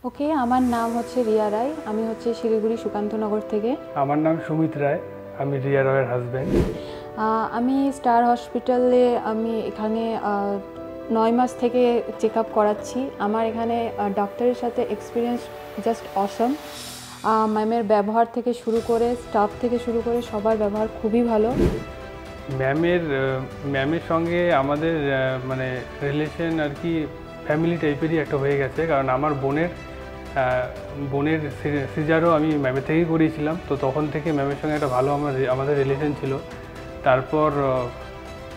ওকে, আমার নাম হচ্ছে রিয়া রায়। আমি হচ্ছে শিলিগুড়ি সুকান্তনগর থেকে। আমার নাম সুমিত রায়, আমি রিয়া রয়ের হাজব্যান্ড। আমি স্টার হসপিটালে এখানে 9 মাস থেকে চেক আপ করাচ্ছি। আমার এখানে ডক্টরের সাথে এক্সপিরিয়েন্স জাস্ট অসম। ম্যামের ব্যবহার থেকে শুরু করে, স্টাফ থেকে শুরু করে সবার ব্যবহার খুবই ভালো। ম্যামের সঙ্গে আমাদের মানে রিলেশন আর কি ফ্যামিলি টাইপেরই একটা হয়ে গেছে, কারণ আমার বোনের সিজারও আমি ম্যামের থেকেই করিয়েছিলাম। তো তখন থেকে ম্যামের সঙ্গে একটা ভালো আমাদের রিলেশন ছিল। তারপর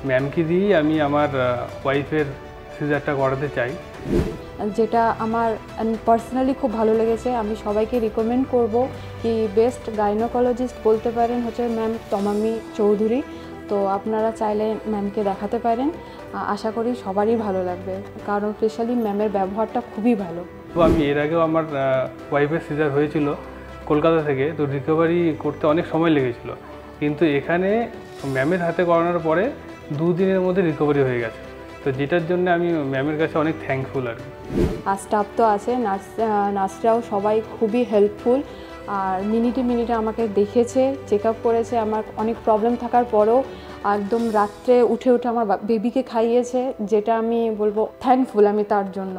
ম্যামকে দিয়েই আমি আমার ওয়াইফের সিজারটা করাতে চাই, যেটা আমার পার্সোনালি খুব ভালো লেগেছে। আমি সবাইকে রিকমেন্ড করব কি বেস্ট গাইনোকোলজিস্ট বলতে পারেন হচ্ছে ম্যাম তমামি চৌধুরী। তো আপনারা চাইলে ম্যামকে দেখাতে পারেন। আশা করি সবারই ভালো লাগবে, কারণ স্পেশালি ম্যামের ব্যবহারটা খুবই ভালো। তো আমি এর আগেও আমার ওয়াইফের সিজার হয়েছিল কলকাতা থেকে, তো রিকভারি করতে অনেক সময় লেগেছিল, কিন্তু এখানে ম্যামের হাতে করানোর পরে 2 দিনের মধ্যে রিকভারি হয়ে গেছে। তো যেটার জন্য আমি ম্যামের কাছে অনেক থ্যাঙ্কফুল আর কি। আর স্টাফ তো আছে, নার্সরাও সবাই খুবই হেল্পফুল। আর মিনিটে মিনিটে আমাকে দেখেছে, চেক আপ করেছে। আমার অনেক প্রবলেম থাকার পরেও একদম রাত্রে উঠে উঠে আমার বেবিকে খাইয়েছে, যেটা আমি বলবো থ্যাঙ্কফুল আমি তার জন্য।